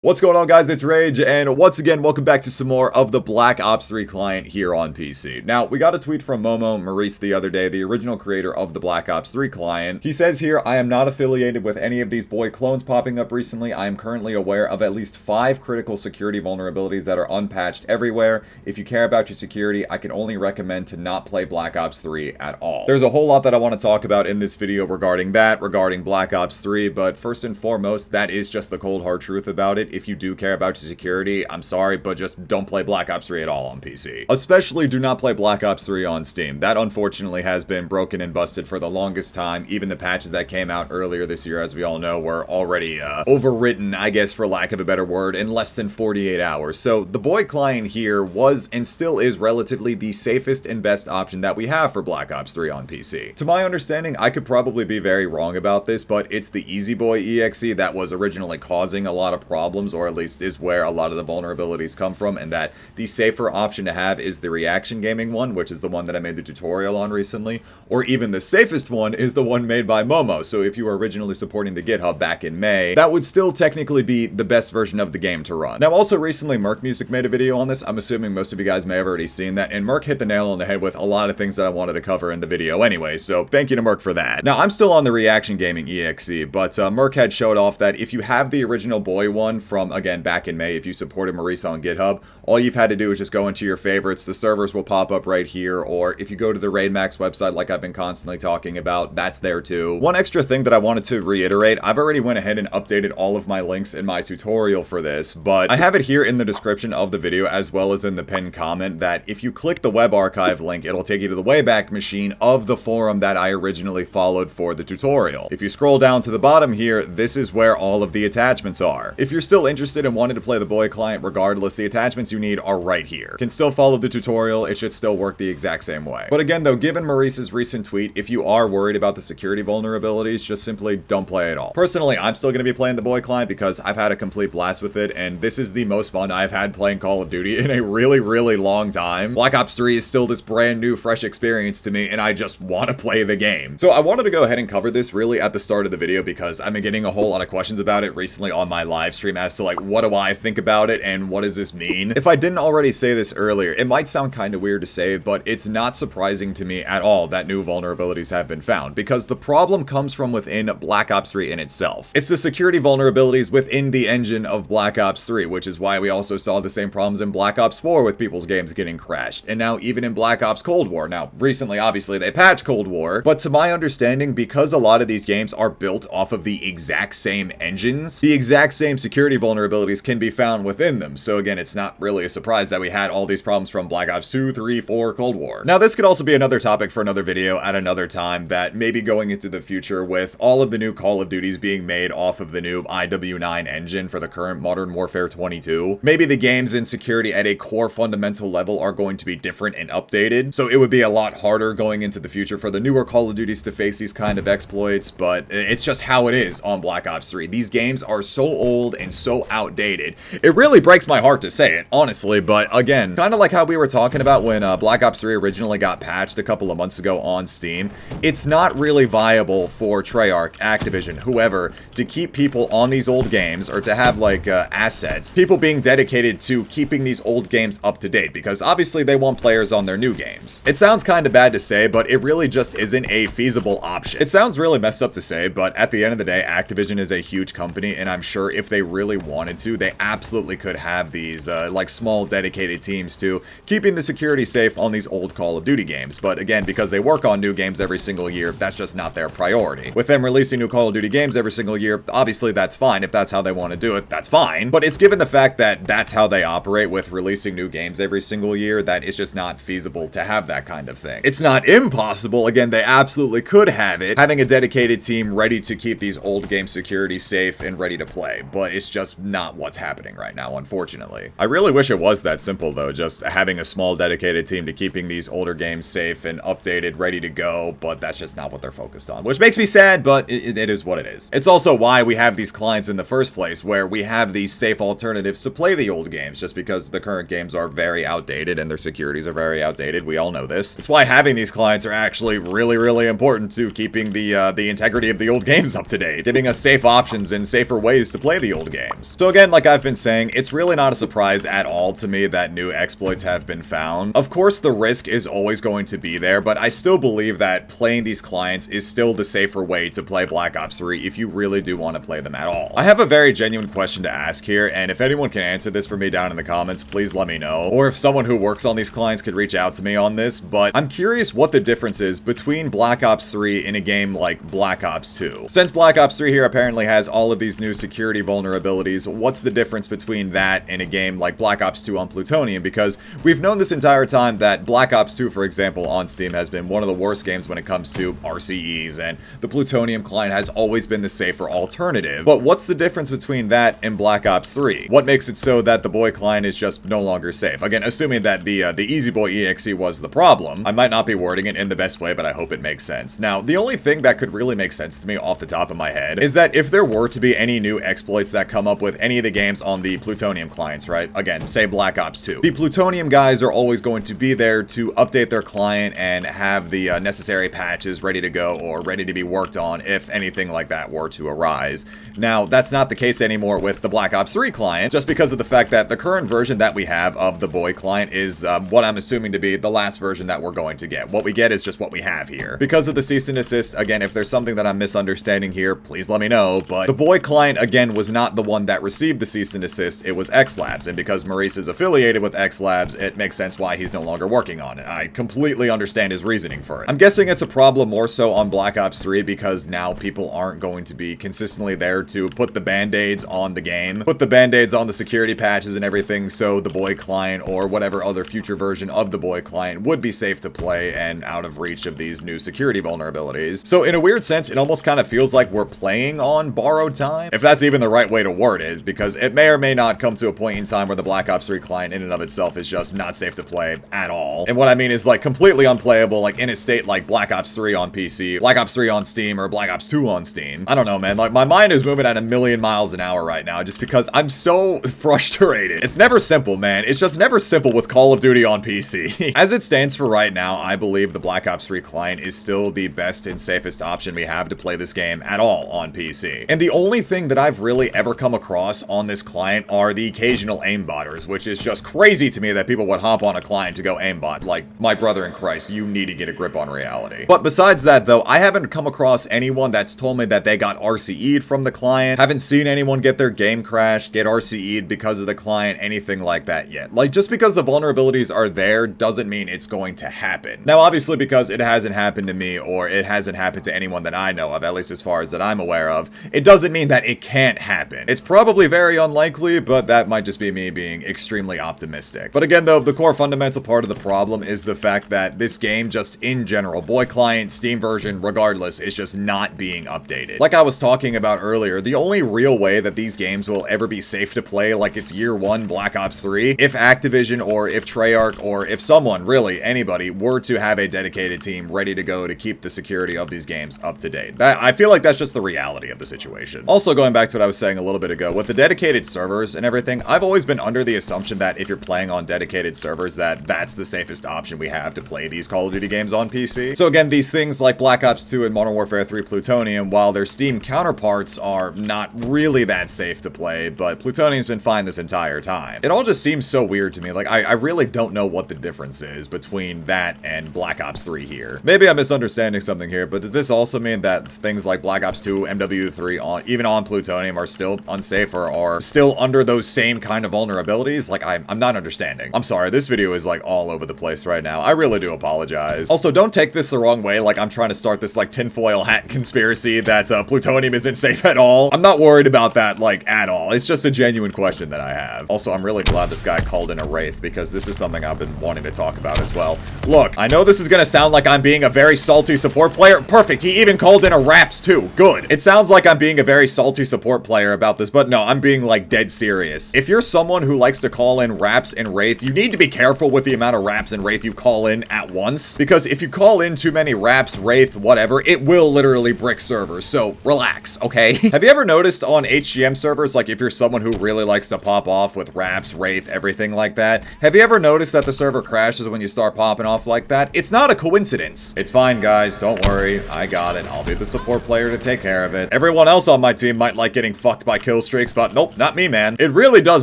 What's going on, guys? It's Rage, and once again, welcome back to some more of the Black Ops 3 client here on PC. Now, we got a tweet from Momo Maurice the other day, the original creator of the Black Ops 3 client. He says here, I am not affiliated with any of these BOIII clones popping up recently. I am currently aware of at least 5 critical security vulnerabilities that are unpatched everywhere. If you care about your security, I can only recommend to not play Black Ops 3 at all. There's a whole lot that I want to talk about in this video regarding that, regarding Black Ops 3, but first and foremost, that is just the cold hard truth about it. If you do care about your security, I'm sorry, but just don't play Black Ops 3 at all on PC. Especially do not play Black Ops 3 on Steam. That unfortunately has been broken and busted for the longest time. Even the patches that came out earlier this year, as we all know, were already overwritten, I guess for lack of a better word, in less than 48 hours. So the BOIII client here was and still is relatively the safest and best option that we have for Black Ops 3 on PC. To my understanding, I could probably be very wrong about this, but it's the Easy Boy Exe that was originally causing a lot of problems, or at least is where a lot of the vulnerabilities come from, and that the safer option to have is the Reactiongaming one, which is the one that I made the tutorial on recently, or even the safest one is the one made by Momo. So if you were originally supporting the GitHub back in May, that would still technically be the best version of the game to run. Now also recently Merc Music made a video on this. I'm assuming most of you guys may have already seen that, and Merc hit the nail on the head with a lot of things that I wanted to cover in the video anyway, so thank you to Merc for that. Now I'm still on the Reactiongaming EXE, but Merc had showed off that if you have the original BOIII one from, again, back in May, if you supported Maurice on GitHub, all you've had to do is just go into your favorites. The servers will pop up right here, or if you go to the RaidMax website like I've been constantly talking about, that's there too. One extra thing that I wanted to reiterate, I've already went ahead and updated all of my links in my tutorial for this, but I have it here in the description of the video as well as in the pinned comment that if you click the web archive link, it'll take you to the Wayback Machine of the forum that I originally followed for the tutorial. If you scroll down to the bottom here, this is where all of the attachments are. If you're still interested and wanted to play the BOIII client regardless, the attachments you need are right here. Can still follow the tutorial, it should still work the exact same way. But again though, given Maurice's recent tweet, if you are worried about the security vulnerabilities, just simply don't play at all. Personally, I'm still going to be playing the BOIII client because I've had a complete blast with it, and this is the most fun I've had playing Call of Duty in a really long time. Black Ops 3 is still this brand new, fresh experience to me, and I just want to play the game. So I wanted to go ahead and cover this really at the start of the video because I've been getting a whole lot of questions about it recently on my live stream as to like, what do I think about it and what does this mean? If I didn't already say this earlier, it might sound kind of weird to say, but it's not surprising to me at all that new vulnerabilities have been found, because the problem comes from within Black Ops 3 in itself. It's the security vulnerabilities within the engine of Black Ops 3, which is why we also saw the same problems in Black Ops 4 with people's games getting crashed, and now even in Black Ops Cold War. Now, recently, obviously, they patched Cold War, but to my understanding, because a lot of these games are built off of the exact same engines, the exact same security vulnerabilities can be found within them. So again, it's not really a surprise that we had all these problems from Black Ops 2, 3, 4, Cold War. Now, this could also be another topic for another video at another time, that maybe going into the future with all of the new Call of Duties being made off of the new IW9 engine for the current Modern Warfare 22, maybe the games in security at a core fundamental level are going to be different and updated, so it would be a lot harder going into the future for the newer Call of Duties to face these kind of exploits, but it's just how it is on Black Ops 3. These games are so old and so outdated. It really breaks my heart to say it, honestly, but again, kind of like how we were talking about when Black Ops 3 originally got patched a couple of months ago on Steam, it's not really viable for Treyarch, Activision, whoever, to keep people on these old games, or to have like assets, people being dedicated to keeping these old games up to date, because obviously they want players on their new games. It sounds kind of bad to say, but it really just isn't a feasible option. It sounds really messed up to say, but at the end of the day, Activision is a huge company, and I'm sure if they really wanted to, they absolutely could have these like small dedicated teams to keeping the security safe on these old Call of Duty games. But again, because they work on new games every single year, that's just not their priority. With them releasing new Call of Duty games every single year, obviously that's fine. If that's how they want to do it, that's fine. But it's given the fact that that's how they operate with releasing new games every single year, that it's just not feasible to have that kind of thing. It's not impossible. Again, they absolutely could have it, having a dedicated team ready to keep these old game security safe and ready to play, but it's just not what's happening right now, unfortunately. I really wish it was that simple though, just having a small dedicated team to keeping these older games safe and updated, ready to go, but that's just not what they're focused on, which makes me sad, but it is what it is. It's also why we have these clients in the first place, where we have these safe alternatives to play the old games, just because the current games are very outdated and their securities are very outdated. We all know this. It's why having these clients are actually really important to keeping the integrity of the old games up to date, giving us safe options and safer ways to play the old games. games. So again, like I've been saying, it's really not a surprise at all to me that new exploits have been found. Of course, the risk is always going to be there, but I still believe that playing these clients is still the safer way to play Black Ops 3 if you really do want to play them at all. I have a very genuine question to ask here, and if anyone can answer this for me down in the comments, please let me know. Or if someone who works on these clients could reach out to me on this, but I'm curious what the difference is between Black Ops 3 in a game like Black Ops 2. Since Black Ops 3 here apparently has all of these new security vulnerabilities, what's the difference between that and a game like Black Ops 2 on Plutonium? Because we've known this entire time that Black Ops 2, for example, on Steam has been one of the worst games when it comes to RCEs, and the Plutonium client has always been the safer alternative. But what's the difference between that and Black Ops 3? What makes it so that the BOIII client is just no longer safe? Again, assuming that the Easy BOIII was the problem. I might not be wording it in the best way, but I hope it makes sense. Now, the only thing that could really make sense to me off the top of my head is that if there were to be any new exploits that come up with any of the games on the Plutonium clients, right? Again, say Black Ops 2. The Plutonium guys are always going to be there to update their client and have the necessary patches ready to go or ready to be worked on if anything like that were to arise. Now, that's not the case anymore with the Black Ops 3 client, just because of the fact that the current version that we have of the BOIII client is what I'm assuming to be the last version that we're going to get. What we get is just what we have here. Because of the cease and desist, again, if there's something that I'm misunderstanding here, please let me know, but the BOIII client, again, was not the one that received the cease and desist, it was X Labs, and because Maurice is affiliated with X Labs, it makes sense why he's no longer working on it. I completely understand his reasoning for it. I'm guessing it's a problem more so on Black Ops 3 because now people aren't going to be consistently there to put the band-aids on the game, put the band-aids on the security patches and everything, so the BOIII client or whatever other future version of the BOIII client would be safe to play and out of reach of these new security vulnerabilities. So in a weird sense, it almost kind of feels like we're playing on borrowed time, if that's even the right way to word it, because it may or may not come to a point in time where the Black Ops 3 client in and of itself is just not safe to play at all. And what I mean is like completely unplayable, like in a state like Black Ops 3 on PC, Black Ops 3 on Steam, or Black Ops 2 on Steam. I don't know, man, like my mind is moving at a million miles an hour right now just because I'm so frustrated. It's never simple, man. It's just never simple with Call of Duty on PC. As it stands for right now, I believe the Black Ops 3 client is still the best and safest option we have to play this game at all on PC. And the only thing that I've really ever come across on this client are the occasional aimbotters, which is just crazy to me that people would hop on a client to go aimbot. Like, my brother in Christ, you need to get a grip on reality. But besides that, though, I haven't come across anyone that's told me that they got RCE'd from the client, haven't seen anyone get their game crashed, get RCE'd because of the client, anything like that yet. Like, just because the vulnerabilities are there doesn't mean it's going to happen. Now, obviously, because it hasn't happened to me, or it hasn't happened to anyone that I know of, at least as far as that I'm aware of, it doesn't mean that it can't happen. It's probably very unlikely, but that might just be me being extremely optimistic. But again, though, the core fundamental part of the problem is the fact that this game, just in general, BOIII client, Steam version, regardless, is just not being updated. Like I was talking about earlier, the only real way that these games will ever be safe to play like it's year one Black Ops 3, if Activision or if Treyarch or if someone, really, anybody, were to have a dedicated team ready to go to keep the security of these games up to date. I feel like that's just the reality of the situation. Also, going back to what I was saying a little bit ago, with the dedicated servers and everything, I've always been under the assumption that if you're playing on dedicated servers, that's the safest option we have to play these Call of Duty games on PC. So again, these things like Black Ops 2 and Modern Warfare 3 Plutonium, while their Steam counterparts are not really that safe to play, but Plutonium's been fine this entire time. It all just seems so weird to me. Like, I really don't know what the difference is between that and Black Ops 3 here. Maybe I'm misunderstanding something here, but does this also mean that things like Black Ops 2, MW3, even on Plutonium, are still unsafe or are still under those same kind of vulnerabilities? Like, I'm not understanding. I'm sorry, this video is like all over the place right now. I really do apologize. Also, don't take this the wrong way, like I'm trying to start this like tinfoil hat conspiracy that Plutonium isn't safe at all. I'm not worried about that, like, at all. It's just a genuine question that I have. Also, I'm really glad this guy called in a Wraith, because this is something I've been wanting to talk about as well. Look, I know this is gonna sound like I'm being a very salty support player. Perfect, he even called in a Raps too. Good. It sounds like I'm being a very salty support player about this, but no, I'm being like dead serious. If you're someone who likes to call in Raps and Wraith, you need to be careful with the amount of Raps and Wraith you call in at once, because if you call in too many Raps, Wraith, whatever, it will literally brick servers, so relax, okay? Have you ever noticed on HGM servers, like if you're someone who really likes to pop off with Raps, Wraith, everything like that, have you ever noticed that the server crashes when you start popping off like that? It's not a coincidence. It's fine, guys. Don't worry. I got it. I'll be the support player to take care of it. Everyone else on my team might like getting fucked by kill streaks, but nope, not me, man. It really does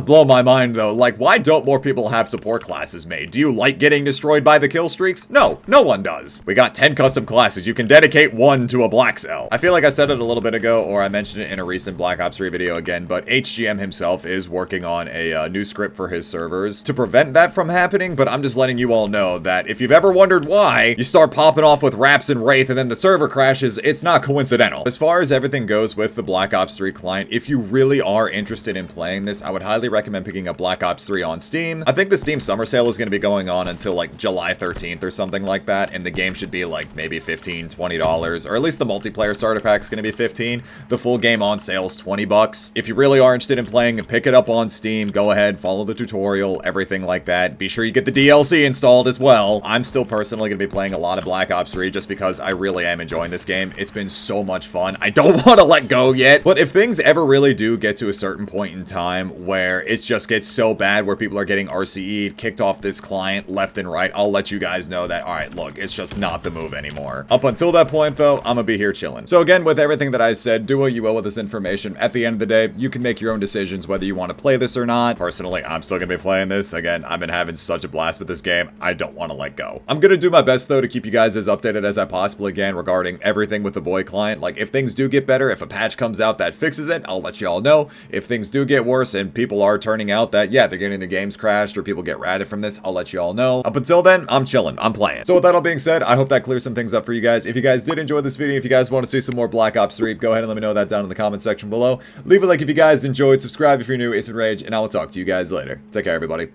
blow my mind, though. Like, why don't more people have support classes made? Do you like getting destroyed by the kill streaks? No, no one does. We got 10 custom classes. You can dedicate one to a black cell. I feel like I said it a little bit ago, or I mentioned it in a recent Black Ops 3 video again, but HGM himself is working on a new script for his servers to prevent that from happening, but I'm just letting you all know that if you've ever wondered why you start popping off with Raps and Wraith and then the server crashes, it's not coincidental. As far as everything goes with the Black Ops 3 client, if you really are interested in playing this, I would highly recommend picking up Black Ops 3 on Steam. I think the Steam summer sale is going to be going on until like July 13th or something like that, and the game should be like maybe $15, $20, or at least the multiplayer starter pack is going to be $15. The full game on sale is $20. If you really are interested in playing, pick it up on Steam. Go ahead, follow the tutorial, everything like that. Be sure you get the DLC installed as well. I'm still personally going to be playing a lot of Black Ops 3 just because I really am enjoying this game. It's been so much fun. I don't want to let go yet, but if things ever really do get to a certain point in time where it just gets so bad where people are getting RCE'd, kicked off this client left and right, I'll let you guys know that, alright, look, it's just not the move anymore. Up until that point, though, I'm gonna be here chilling. So again, with everything that I said, do what you will with this information. At the end of the day, you can make your own decisions whether you want to play this or not. Personally, I'm still gonna be playing this. Again, I've been having such a blast with this game. I don't want to let go. I'm gonna do my best, though, to keep you guys as updated as I possibly can regarding everything with the BOIII client. Like, if things do get better, if a patch comes out that fixes it, I'll let you all know. If things do get worse and people are turning out that, yeah, they're getting the games crashed or people get ratted from this, I'll let you all know. Up until then, I'm chilling. I'm playing. So with that all being said, I hope that clears some things up for you guys. If you guys did enjoy this video, if you guys want to see some more Black Ops 3, go ahead and let me know that down in the comment section below. Leave a like if you guys enjoyed, subscribe if you're new, Ace and Rage, and I will talk to you guys later. Take care, everybody.